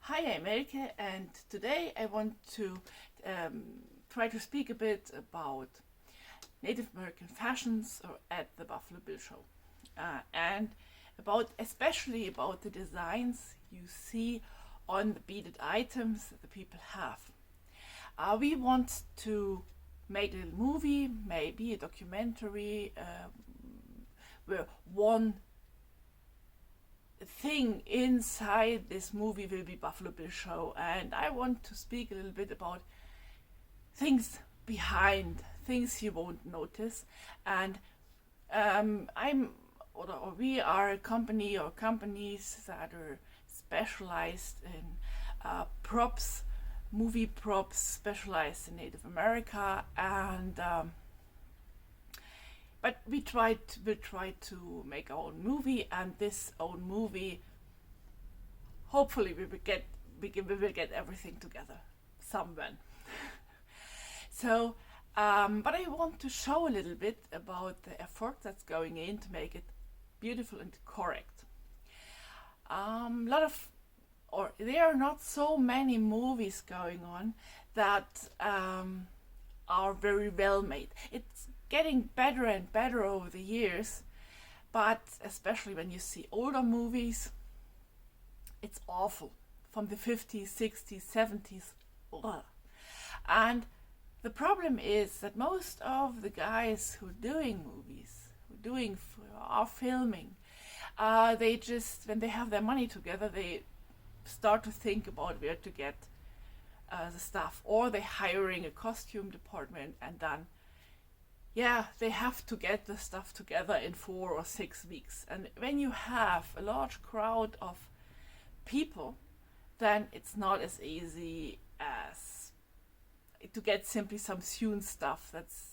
Hi, I'm Elke, and today I want to try to speak a bit about Native American fashions at the Buffalo Bill Show, and especially about the designs you see on the beaded items that the people have. We want to make a little movie, maybe a documentary, where one thing inside this movie will be Buffalo Bill Show, and I want to speak a little bit about things behind, things you won't notice. And we are a company or companies that are specialized in props, movie props, specialized in Native America, and but we'll try to make our own movie, and this own movie, hopefully we will get everything together somewhere. So, but I want to show a little bit about the effort that's going in to make it beautiful and correct. There are not so many movies going on that are very well made. It's getting better and better over the years, but especially when you see older movies, it's awful, from the 50s, 60s, 70s. Ugh. And the problem is that most of the guys who are doing movies, are filming, they just, when they have their money together, they start to think about where to get the stuff, or they're hiring a costume department, and then they have to get the stuff together in 4 or 6 weeks. And when you have a large crowd of people, then it's not as easy as to get simply some sewn stuff that's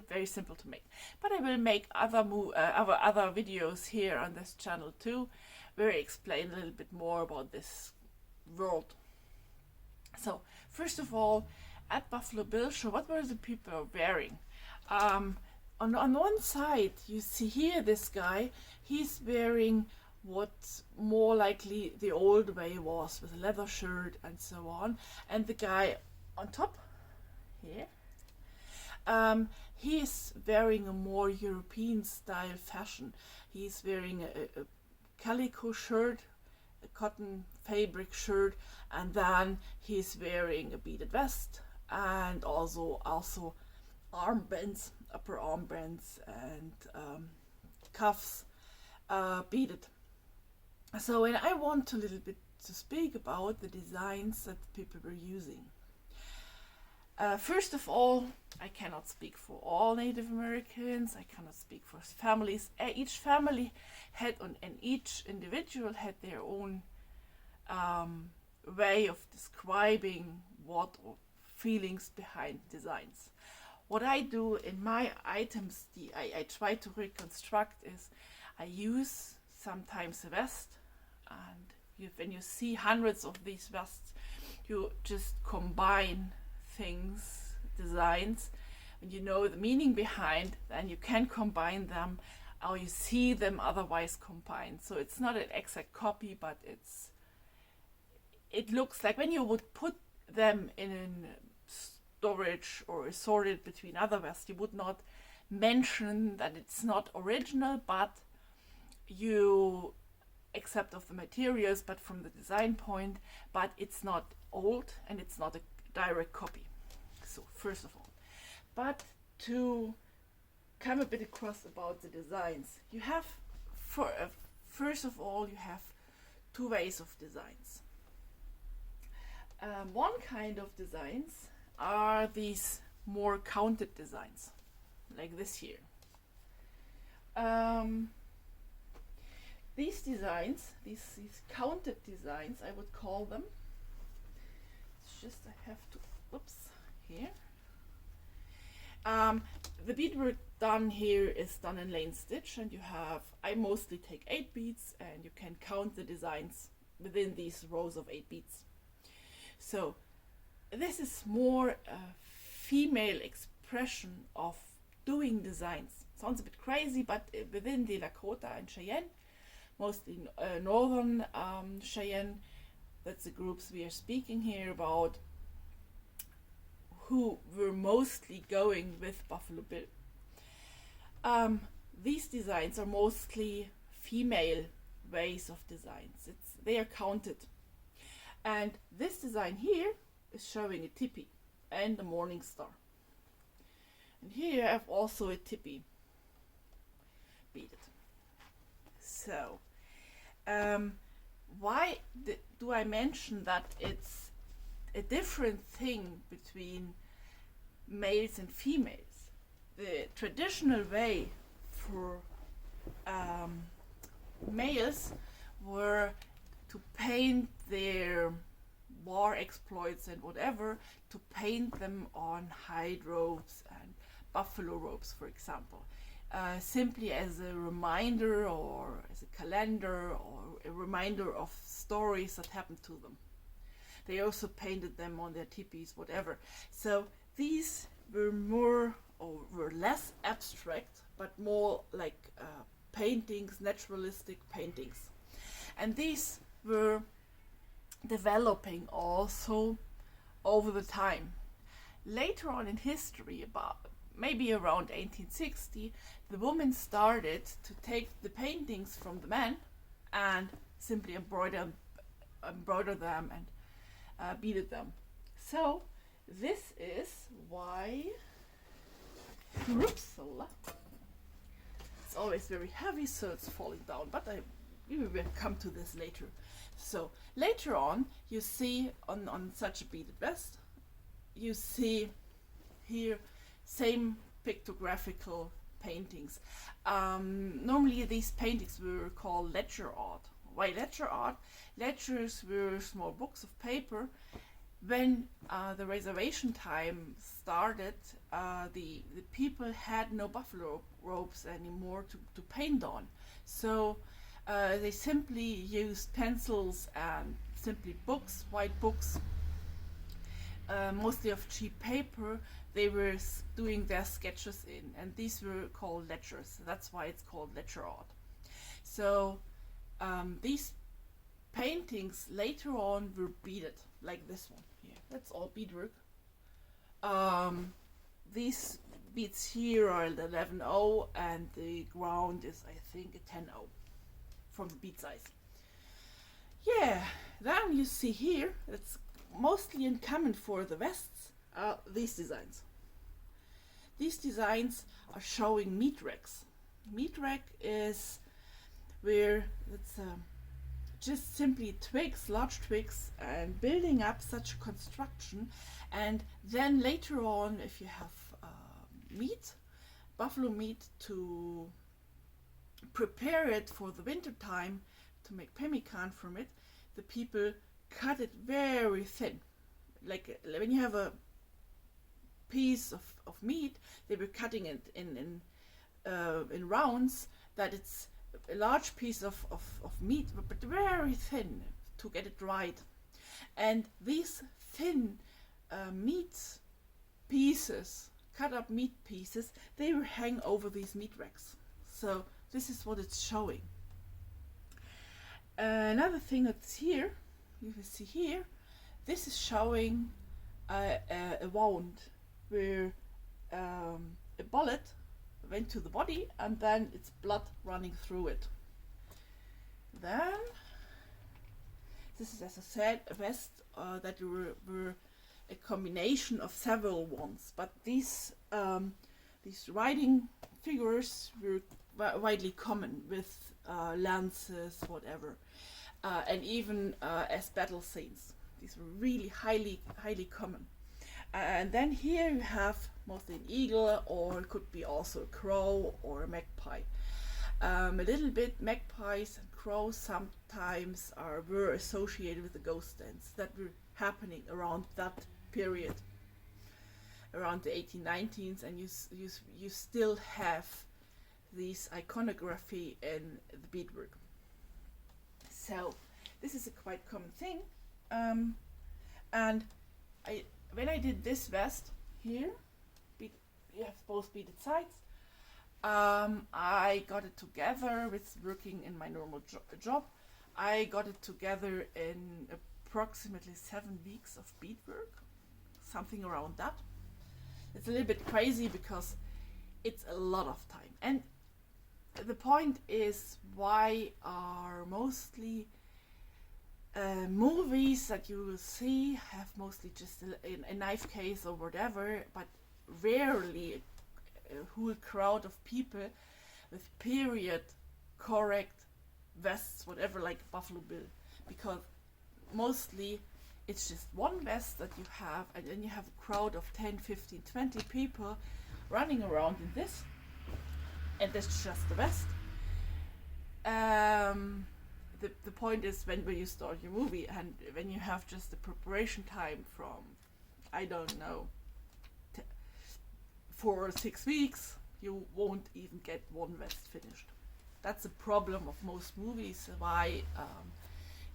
very simple to make. But I will make other videos here on this channel too, where I explain a little bit more about this world. So first of all, at Buffalo Bill Show, what were the people wearing? On one side, you see here this guy, he's wearing what more likely the old way was, with a leather shirt and so on. And the guy on top here, he's wearing a more European style fashion. He's wearing a calico shirt, a cotton fabric shirt, and then he's wearing a beaded vest, and also armbands, upper armbands, and cuffs, beaded. So, and I want a little bit to speak about the designs that people were using. First of all, I cannot speak for all Native Americans. I cannot speak for families. Each family and each individual had their own way of describing what or feelings behind designs. What I do in my items, I try to reconstruct, is I use sometimes a vest, and when you see hundreds of these vests, you just combine things, designs, and you know the meaning behind, then you can combine them, or you see them otherwise combined. So it's not an exact copy, but it looks like when you would put them in storage or assorted between other vests, you would not mention that it's not original, but you accept of the materials, but from the design point, but it's not old and it's not a direct copy. So first of all, but to come a bit across about the designs, you have first of all, you have two ways of designs. One kind of designs are these more counted designs, like this here. These designs, these counted designs, I would call them. It's just I have to, here. The beadwork done here is done in lane stitch, and I mostly take 8 beads, and you can count the designs within these rows of 8 beads. So this is more a female expression of doing designs. Sounds a bit crazy, but within the Lakota and Cheyenne, mostly northern Cheyenne, that's the groups we are speaking here about, who were mostly going with Buffalo Bill. These designs are mostly female ways of designs. They are counted. And this design here is showing a tipi and a morning star. And here I have also a tipi beaded. So, why do I mention that it's a different thing between males and females? The traditional way for males were to paint their war exploits and whatever, to paint them on hide robes and buffalo robes, for example, simply as a reminder or as a calendar or a reminder of stories that happened to them. They also painted them on their tipis, whatever. So these were more or were less abstract, but more like paintings, naturalistic paintings. And these were developing also over the time. Later on in history, about maybe around 1860, the women started to take the paintings from the men and simply embroider them and beaded them. So this is why it's always very heavy, so it's falling down, but we will come to this later. So later on, you see on such a beaded vest, you see here same pictographical paintings. Normally these paintings were called ledger art. Why ledger art? Ledgers were small books of paper. When the reservation time started, the people had no buffalo robes anymore to paint on. So they simply used pencils and simply books, white books, mostly of cheap paper. They were doing their sketches in, and these were called ledgers. That's why it's called ledger art. So these paintings later on were beaded, like this one here. That's all beadwork. These beads here are the 11.0, and the ground is, I think, a 10.0 from the bead size. Yeah, then you see here, it's mostly in common for the vests, these designs. These designs are showing meat racks. Meat rack is where it's just simply twigs, large twigs, and building up such a construction. And then later on, if you have meat, buffalo meat, to prepare it for the winter time, to make pemmican from it, the people cut it very thin. Like when you have a piece of meat, they were cutting it in rounds, that it's a large piece of meat, but very thin to get it right. And these thin meat pieces, cut up meat pieces, they will hang over these meat racks. So this is what it's showing. Another thing that's here, you can see here, this is showing a wound where a bullet went to the body and then it's blood running through it. Then this is, as I said, a vest that were a combination of several ones, but these riding figures were widely common with lances, whatever, and even as battle scenes. These were really highly common. And then here you have mostly an eagle, or it could be also a crow or a magpie. A little bit magpies and crows sometimes were associated with the ghost dance that were happening around that period, around the 1890s, and you still have these iconography in the beadwork. So this is a quite common thing, and when I did this vest here, you have both beaded sides. I got it together with working in my normal job. I got it together in a approximately 7 weeks of beadwork, something around that. It's a little bit crazy because it's a lot of time. And the point is, why are mostly movies that you will see have mostly just a knife case or whatever, but rarely a whole crowd of people with period correct vests, whatever, like Buffalo Bill, because mostly it's just one vest that you have, and then you have a crowd of 10, 15, 20 people running around in this, and that's just the vest. The point is, when you start your movie, and when you have just the preparation time from, I don't know, 4 or 6 weeks, you won't even get one vest finished. That's the problem of most movies, why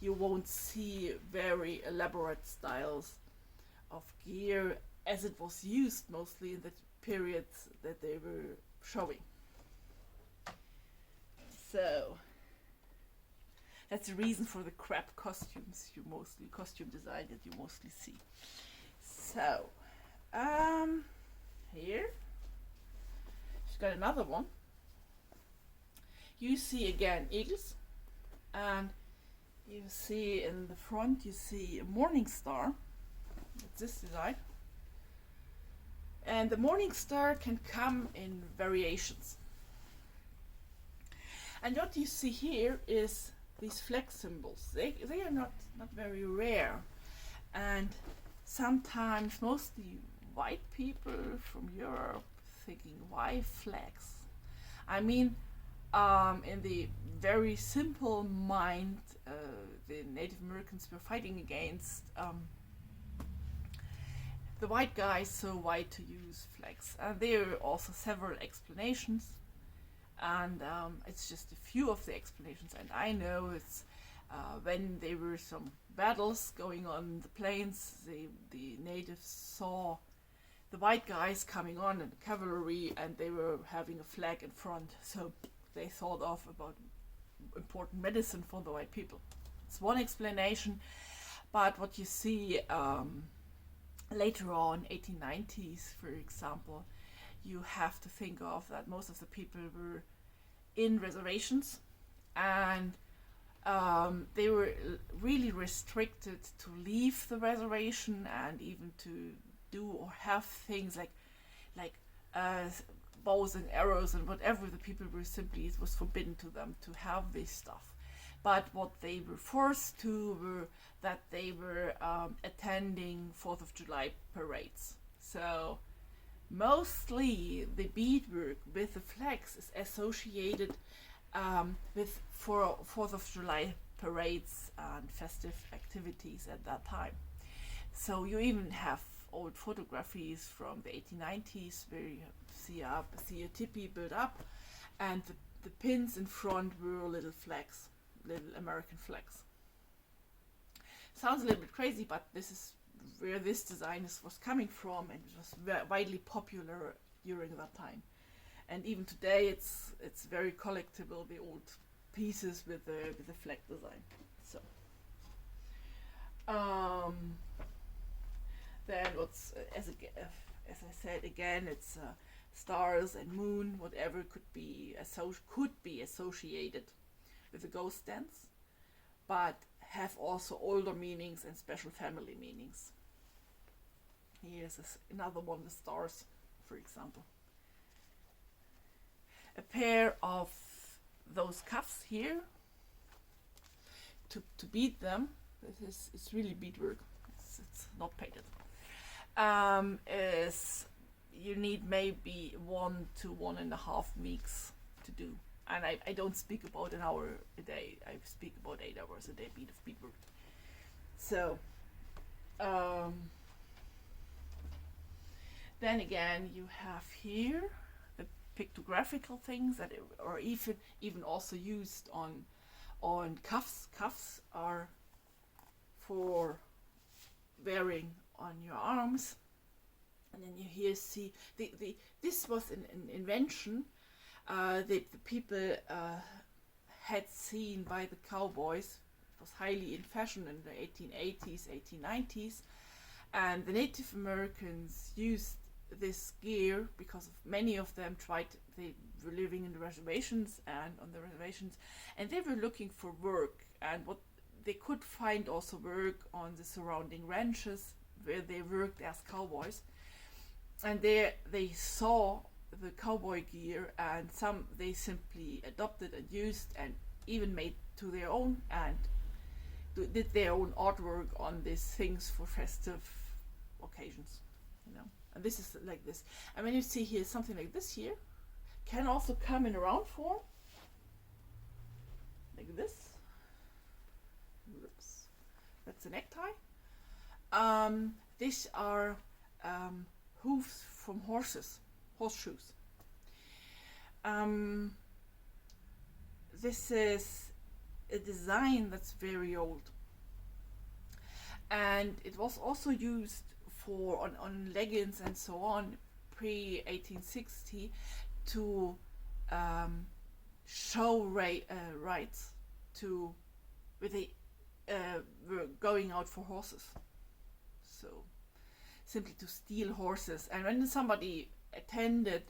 you won't see very elaborate styles of gear as it was used mostly in the periods that they were showing. So that's the reason for the crap costumes costume design that you mostly see. So here she's got another one. You see again eagles, and you see in the front you see a morning star. It's this design, and the morning star can come in variations. And what you see here is these flag symbols. They are not very rare, and sometimes mostly white people from Europe thinking, why flags? I mean, in the very simple mind, the Native Americans were fighting against the white guys, so why to use flags? There are also several explanations, and it's just a few of the explanations. And I know it's when there were some battles going on in the plains, the natives saw the white guys coming on and the cavalry, and they were having a flag in front, so they thought of about important medicine for the white people. It's one explanation, but what you see later on, 1890s, for example, you have to think of that most of the people were in reservations, and they were really restricted to leave the reservation and even to do or have things like bows and arrows and whatever. The people were simply, it was forbidden to them to have this stuff. But what they were forced to were that they were attending 4th of July parades. So mostly the beadwork with the flags is associated with 4th of July parades and festive activities at that time. So you even have old photographies from the 1890s where you see a tipi built up, and the pins in front were little flags, little American flags. Sounds a little bit crazy, but this is where this design was coming from, and it was widely popular during that time. And even today, it's very collectible, the old pieces with the flag design. So then what's as I said again, it's stars and moon, whatever could be associated with the ghost dance, but have also older meanings and special family meanings. Here's another one, the stars, for example. A pair of those cuffs here to bead them. It's really beadwork. It's not painted. Is you need maybe 1 to 1.5 weeks to do. And I don't speak about an hour a day. I speak about 8 hours a day of beadwork. So then again, you have here the pictographical things that are even also used on cuffs. Cuffs are for wearing on your arms. And then you here see this was an invention that the people had seen by the cowboys. It was highly in fashion in the 1880s, 1890s, and the Native Americans used this gear because many of them they were living in the reservations and on the reservations, and they were looking for work, and what they could find also work on the surrounding ranches where they worked as cowboys, and they saw the cowboy gear, and some they simply adopted and used and even made to their own and did their own artwork on these things for festive occasions, you know. And this is like this. And when you see here something like this here, can also come in a round form, like this. Oops. That's a necktie. These are hooves from horseshoes. This is a design that's very old, and it was also used for on leggings and so on pre 1860 to show rights to with the were going out for horses, so simply to steal horses. And when somebody attended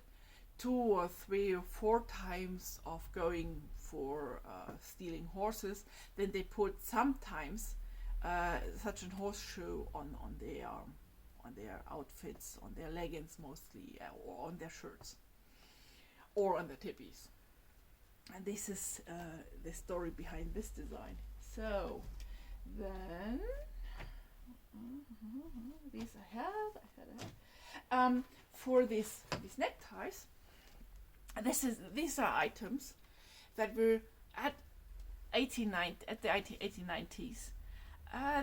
2 or 3 or 4 times of going for stealing horses, then they put sometimes such a horseshoe on their outfits, on their leggings mostly, or on their shirts, or on their tippies. And this is the story behind this design. So then these I had. For these neckties, these are items that were at the 1890s.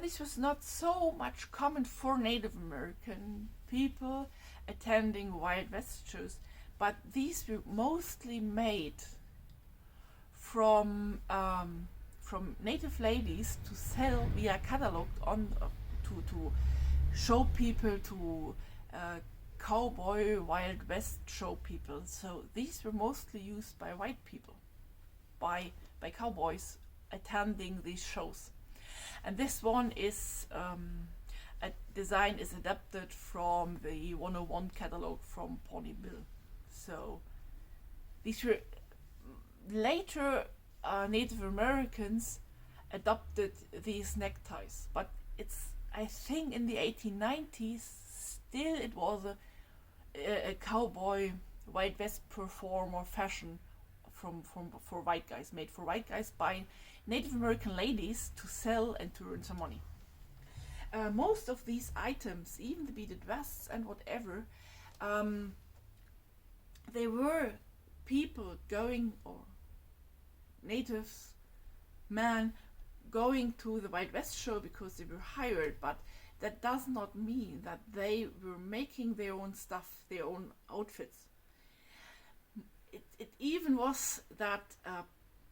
This was not so much common for Native American people attending Wild West shows, but these were mostly made from Native ladies to sell via catalog to show people, to cowboy Wild West show people. So these were mostly used by white people, by cowboys attending these shows. And this one is a design is adapted from the 101 catalog from Pawnee Bill. So these were later Native Americans adopted these neckties, but it's, I think, in the 1890s still it was a cowboy Wild West performer fashion for white guys, made for white guys by Native American ladies to sell and to earn some money. Most of these items, even the beaded vests and whatever, they were people going, or natives, men going to the Wild West show because they were hired, but that does not mean that they were making their own stuff, their own outfits. It even was that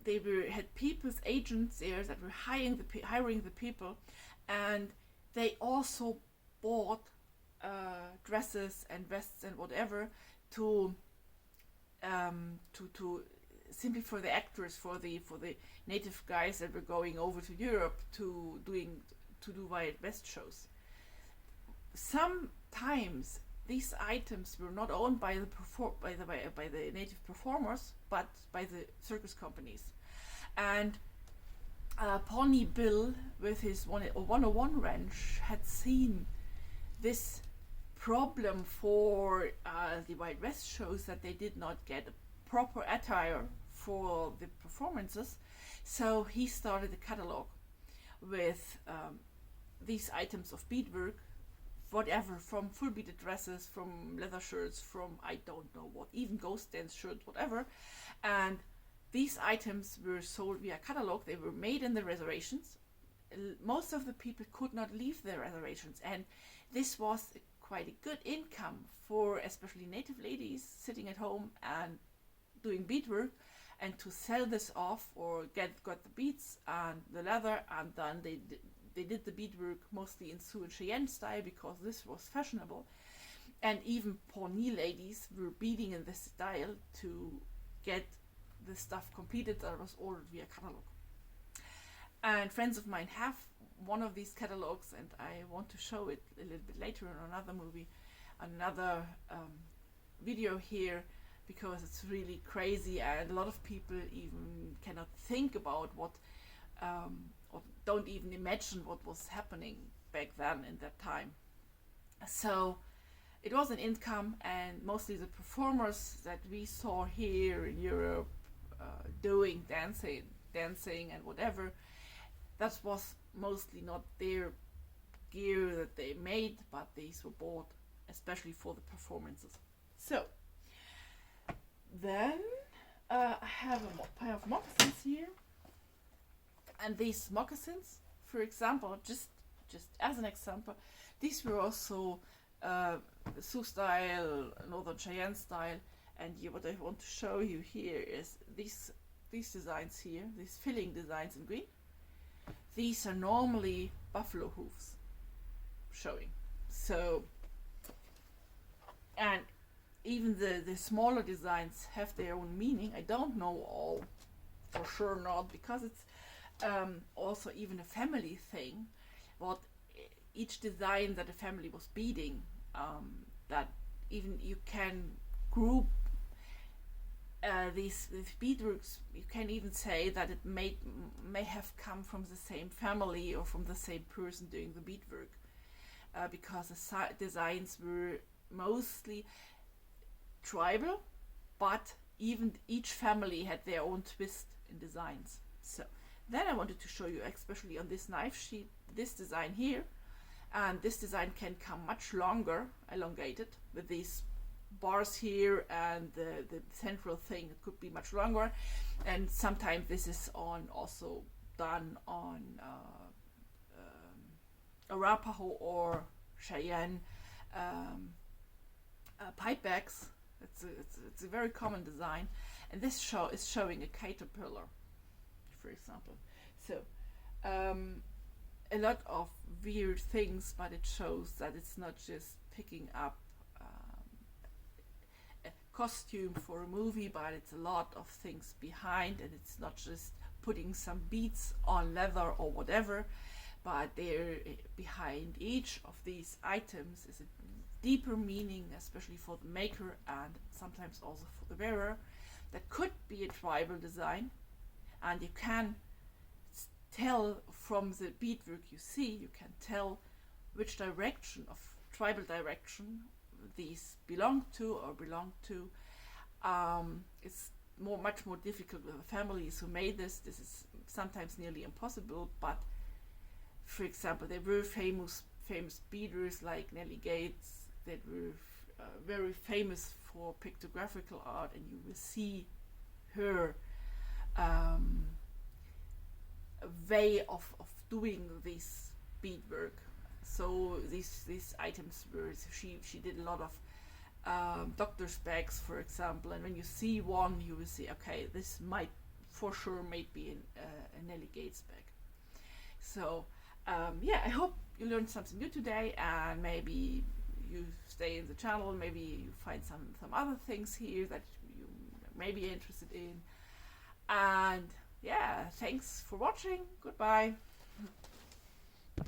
they had people's agents there that were hiring the people, and they also bought dresses and vests and whatever to simply for the actors, for the native guys that were going over to Europe to do Wild West shows. Sometimes these items were not owned by the native performers, but by the circus companies. And Pawnee Bill, with his 101 ranch, had seen this problem for the Wild West shows, that they did not get a proper attire for the performances. So he started a catalog with these items of beadwork, whatever, from full beaded dresses, from leather shirts, from I don't know what, even ghost dance shirts, whatever. And these items were sold via catalog. They were made in the reservations. Most of the people could not leave their reservations, and this was quite a good income for especially native ladies sitting at home and doing beadwork, and to sell this off or got the beads and the leather, and then they did the beadwork mostly in Sioux and Cheyenne style because this was fashionable. And even Pawnee ladies were beading in this style to get the stuff completed that was ordered via catalog. And friends of mine have one of these catalogs, and I want to show it a little bit later in another movie, another video here, because it's really crazy, and a lot of people even cannot think about what, or don't even imagine what was happening back then in that time. So it was an income, and mostly the performers that we saw here in Europe doing dancing and whatever, that was mostly not their gear that they made, but these were bought especially for the performances. So then I have a pair of moccasins here, and these moccasins, for example, just as an example, these were also Sioux style, Northern Cheyenne style, and what I want to show you here is these designs here, these filling designs in green. These are normally buffalo hooves showing. So, and even the smaller designs have their own meaning. I don't know all, for sure not, because it's also even a family thing. What each design that a family was beading, that even you can group these beadworks. You can even say that it may have come from the same family or from the same person doing the beadwork, because the designs were mostly tribal, but even each family had their own twist in designs. So then I wanted to show you, especially on this knife sheet, this design here, and this design can come much longer, elongated, with these bars here, and the central thing, it could be much longer, and sometimes this is also done on Arapaho or Cheyenne pipe bags. It's a very common design, and this is showing a caterpillar, for example. So a lot of weird things, but it shows that it's not just picking up a costume for a movie, but it's a lot of things behind, and it's not just putting some beads on leather or whatever, but there behind each of these items is a deeper meaning, especially for the maker and sometimes also for the wearer. That could be a tribal design, and you can tell from the beadwork you see, you can tell which direction of tribal direction these belong to. It's much more difficult with the families who made this. This is sometimes nearly impossible, but for example, there were famous beaders like Nellie Gates that were very famous for pictographical art, and you will see her way of doing this beadwork. So these items were, she did a lot of doctor's bags, for example, and when you see one, you will see, okay, this might for sure be a Nellie Gates bag. So yeah, I hope you learned something new today, and maybe you stay in the channel, maybe you find some other things here that you may be interested in. And yeah, thanks for watching. Goodbye.